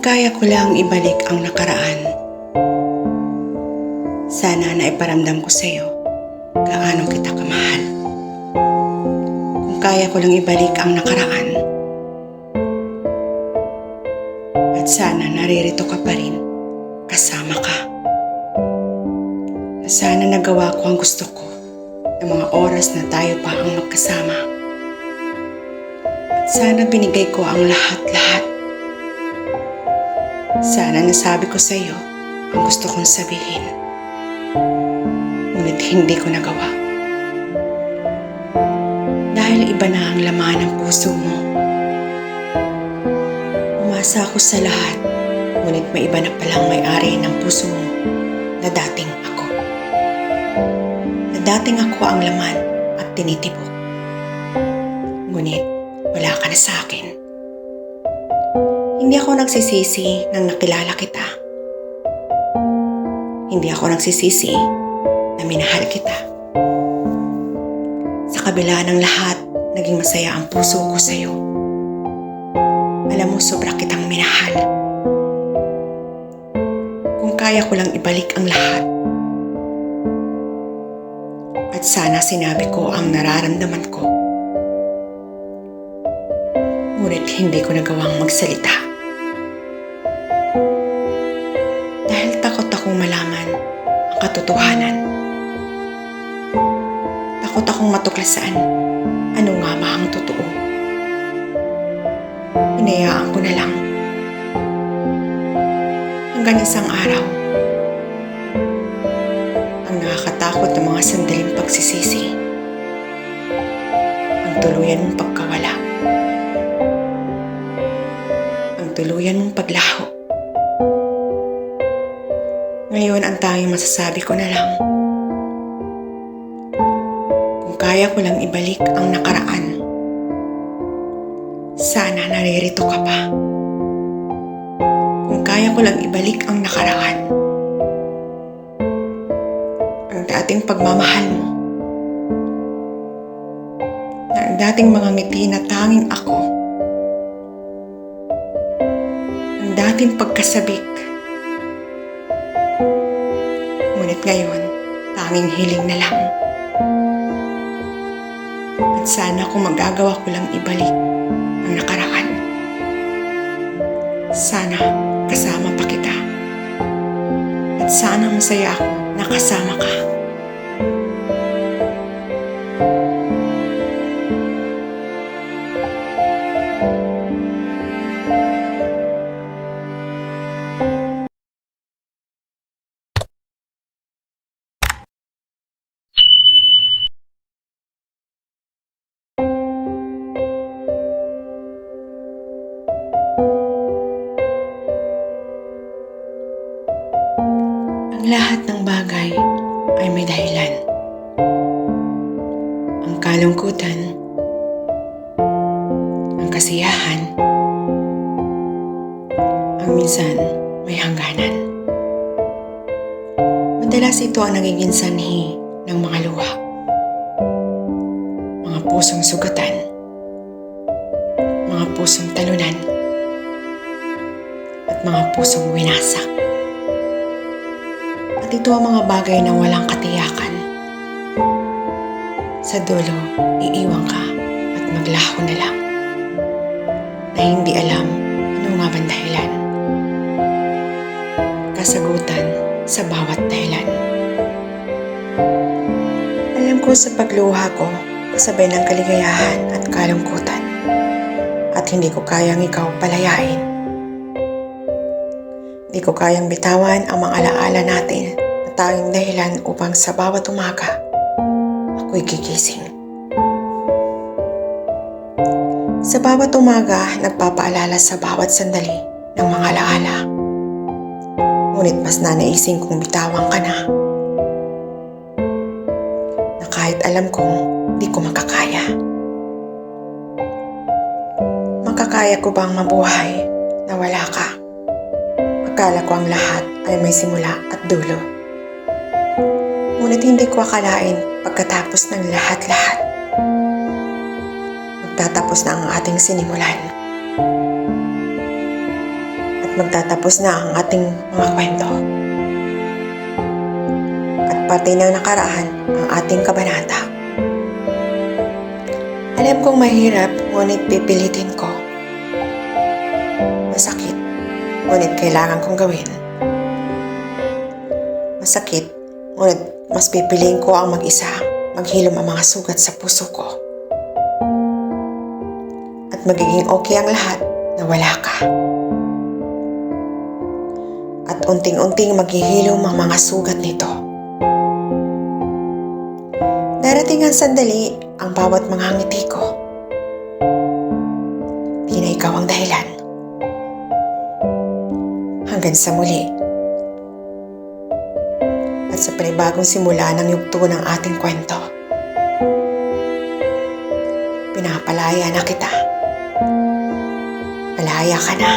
kaya ko lang ibalik ang nakaraan, sana na iparamdam ko sa'yo gaano kita kamahal. Kung kaya ko lang ibalik ang nakaraan, at sana naririto ka pa rin, kasama ka. Sana nagawa ko ang gusto ko ng mga oras na tayo pa ang magkasama. At sana binigay ko ang lahat-lahat. Sana nasabi ko sa iyo ang gusto kong sabihin. Ngunit hindi ko nagawa. Dahil iba na ang laman ng puso mo. Umasa ako sa lahat, ngunit may iba na palang may-ari ng puso mo na dating ako. Na dating ako ang laman at tinitibok. Ngunit wala ka na sa akin. Hindi ako nagsisisi nang nakilala kita. Hindi ako nagsisisi na minahal kita. Sa kabila ng lahat, naging masaya ang puso ko sa iyo. Alam mo, sobra kitang minahal. Kung kaya ko lang ibalik ang lahat. At sana sinabi ko ang nararamdaman ko. Ngunit hindi ko nagawang magsalita. Dahil takot akong malaman ang katotohanan. Takot akong matuklasan ano nga ba ang totoo. Hinayaan ko na lang. Hanggang isang araw, ang nakakatakot na mga sandaling pagsisisi, ang tuluyan mong pagkawala, ang tuluyan mong paglaho. Ngayon ang tanging masasabi ko na lang, kung kaya ko lang ibalik ang nakaraan, sana naririto ka pa. Kung kaya ko lang ibalik ang nakaraan, ang dating pagmamahal mo, ang dating mga ngiti na tanging ako, ang dating pagkasabik. Ngunit ngayon, tanging hiling na lang. At sana kung magagawa ko lang ibalik ang nakaraan. Sana kasama pa kita. At sana masaya ako na kasama ka. Ang lahat ng bagay ay may dahilan. Ang kalungkutan, ang kasiyahan, ang minsan may hangganan. Madalas ito ang nagiging sanhi ng mga luha, mga pusong sugatan, mga pusong talunan, at mga pusong winasak. At ito ang mga bagay na walang katiyakan. Sa dulo, iiwan ka at maglaho na lang. Na hindi alam ano nga bang dahilan. Kasagutan sa bawat dahilan. Alam ko sa pagluha ko, kasabay ng kaligayahan at kalungkutan. At hindi ko kayang ikaw palayain. Di ko kayang bitawan ang mga alaala natin na tanging dahilan upang sa bawat umaga, ako'y gigising. Sa bawat umaga, nagpapaalala sa bawat sandali ng mga alaala. Ngunit mas nanaisin kong bitawan ka na. Na kahit alam kong di ko makakaya. Makakaya ko bang mabuhay na wala ka? Akala ko ang lahat ay may simula at dulo. Ngunit hindi ko akalain pagkatapos ng lahat-lahat, magtatapos na ang ating sinimulan. At magtatapos na ang ating mga kwento. At pati ng nakaraan ang ating kabanata. Alam kong mahirap, ngunit pipilitin ko. Masakit, ngunit kailangan kong gawin. Masakit, ngunit mas pipiliin ko ang mag-isa, maghilom ang mga sugat sa puso ko. At magiging okay ang lahat na wala ka. At unting-unting maghihilom ang mga sugat nito. Darating ang sandali ang bawat mga ngiti ko. Di na ikaw ang dahilan. Hanggang sa muli. At sa panibagong simula ng yugto ng ating kwento. Pinapalaya na kita. Malaya ka na.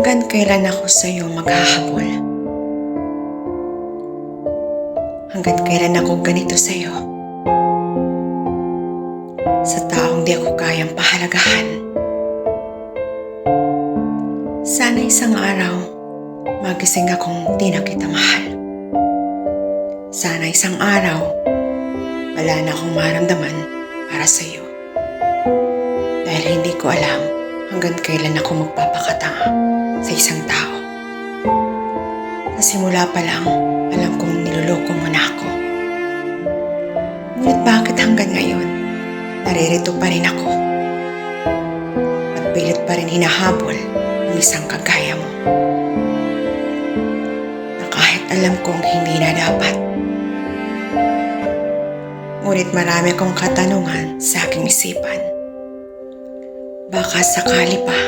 Hanggang kailan ako sa iyo maghahabol? Hanggang kailan ako ganito sa iyo? Sa taong di ako kayang pahalagahan. Sana isang araw, magising akong di na kita mahal. Sana isang araw, wala na akong maramdaman para sa iyo. Dahil hindi ko alam hanggang kailan ako magpapakatanga sa isang tao. Sa simula pa lang, alam kong niloloko mo na ako. Ngunit bakit hanggang ngayon, naririto pa rin ako? At pilit pa rin hinahabol ang isang kagaya mo. Na kahit alam kong hindi na dapat. Ngunit marami akong katanungan sa aking isipan. Baka sakali pa.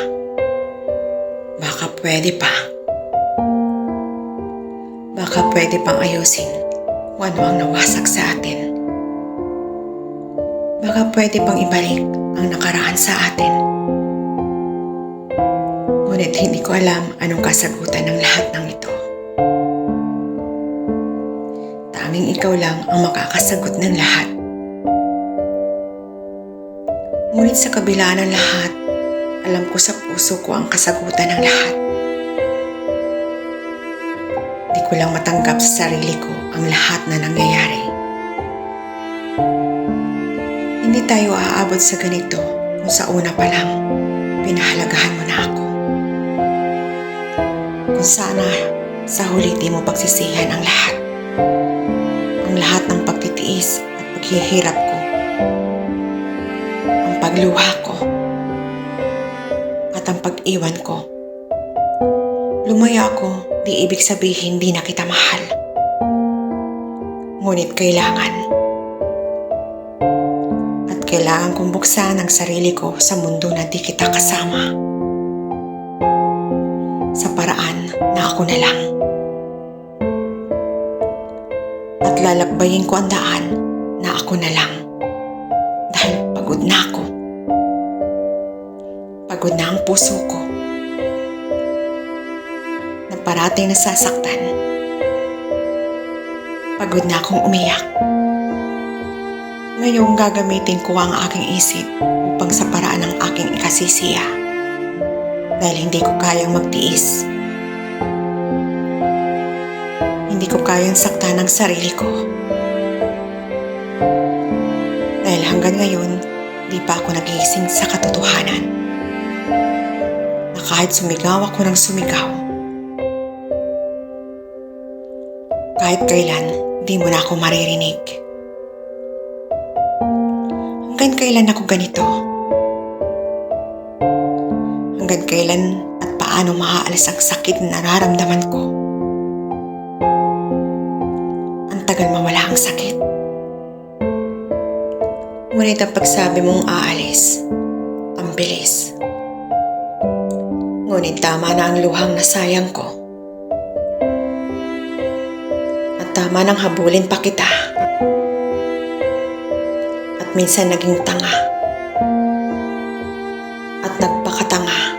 Baka pwede pa. Baka pwede pang ayusin kung ano ang nawasak sa atin. Baka pwede pang ibalik ang nakaraan sa atin. Ngunit hindi ko alam anong kasagutan ng lahat ng ito. Tanging ikaw lang ang makakasagot ng lahat. Ngunit sa kabila ng lahat, alam ko sa puso ko ang kasagutan ng lahat. Di ko lang matanggap sa sarili ko ang lahat na nangyayari. Hindi tayo aabot sa ganito kung sa una pa lang pinahalagahan mo na ako. Kung sana sa huli di mo pagsisihan ang lahat. Ang lahat ng pagtitiis at paghihirap ko. Ang pagluha ko. At ang pag-iwan ko. Lumaya ako, di ibig sabihin di na kita mahal. Ngunit kailangan. At kailangan kong buksan ang sarili ko sa mundo na di kita kasama. Sa paraan na ako na lang. At lalakbayin ko ang daan na ako na lang. Dahil pagod na ako. Pagod na ang puso ko. Na parating nasasaktan. Pagod na akong umiyak. Ngayong gagamitin ko ang aking isip upang sa paraan ng aking ikasisiya. Dahil hindi ko kayang magtiis. Hindi ko kayang saktan ang sarili ko. Dahil hanggang ngayon, di pa ako nagising sa katotohanan. Na kahit sumigaw ako ng sumigaw, kahit kailan, di mo na ako maririnig. Hanggang kailan ako ganito? Hanggang kailan at paano maaalis ang sakit na nararamdaman ko? Ang tagal mawala ang sakit. Ngunit ang pagsabi mong aalis, ang bilis. Ngunit tama na ang luhang nasayang ko. tama nang habulin pa kita. At minsan naging tanga. At nagpakatanga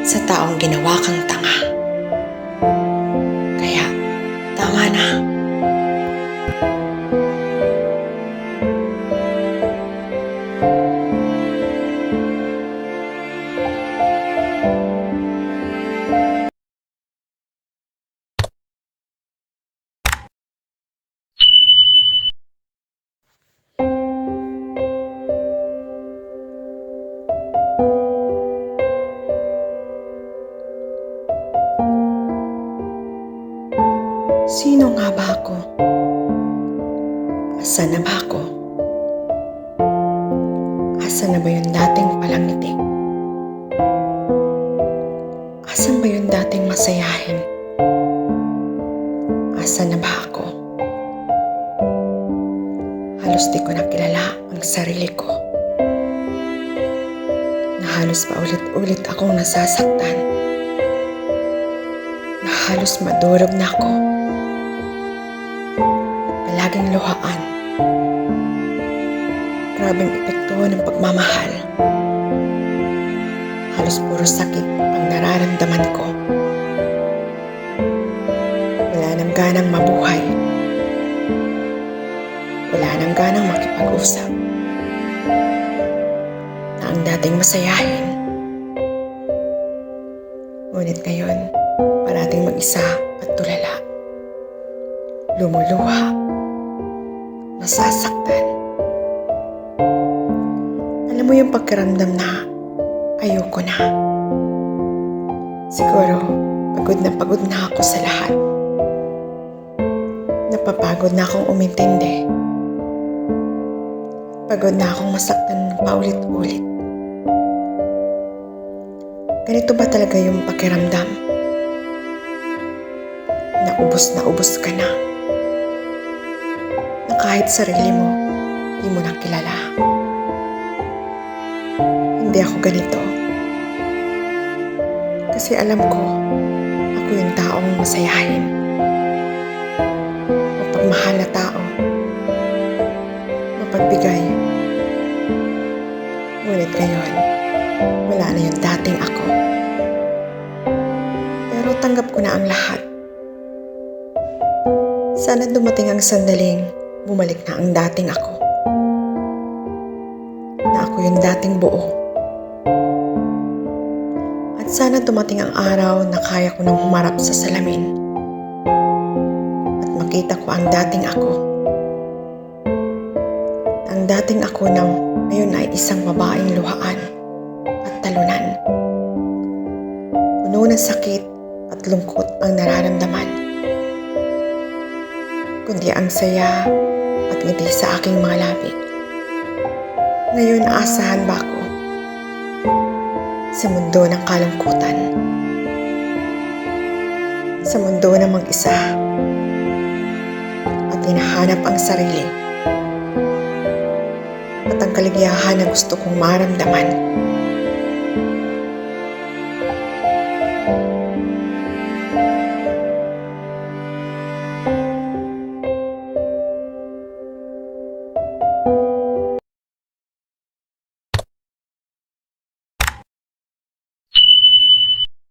sa taong ginawa kang tanga. Kaya, tama na. Sino nga ba ako? Asan na ba ako? Asan na ba yung dating palangiti? Asan ba yung dating masayahin? Asan na ba ako? Halos di ko na kilala ang sarili ko. Na halos paulit-ulit akong nasasaktan. Na halos madurog na ako. Palaging luhaan. Grabing epekto ng pagmamahal. Halos puro sakit ang nararamdaman ko. Wala nang ganang mabuhay. Wala nang ganang makipag-usap. Na ang dating masayahin. Ngunit ngayon, parating mag-isa at tulala. Lumuluha. Nasasaktan. Alam mo yung pakiramdam na ayoko na. Siguro, pagod na ako sa lahat. Napapagod na akong umintindi. Pagod na akong masaktan paulit-ulit. Ganito ba talaga yung pakiramdam? Na ubos ka na. Na kahit sarili mo, di mo na kilala. Hindi ako ganito. Kasi alam ko, ako yung taong masayahin. Mapagmahal na tao. Mapagbigay. Ngunit ngayon, wala na yung dating ako. Pero tanggap ko na ang lahat. Sana dumating ang sandaling bumalik na ang dating ako. Na ako yung dating buo. At sana dumating ang araw na kaya ko nang humarap sa salamin. At makita ko ang dating ako. Ang dating ako na ngayon ay isang babaeng luhaan at talunan. Puno ng sakit at lungkot ang nararamdaman. Kundi ang saya at ngiti sa aking mga labi. Ngayon, aasahan ba ako sa mundo ng kalungkutan? Sa mundo ng mag-isa at hinahanap ang sarili at ang kaligayahan na gusto kong maramdaman.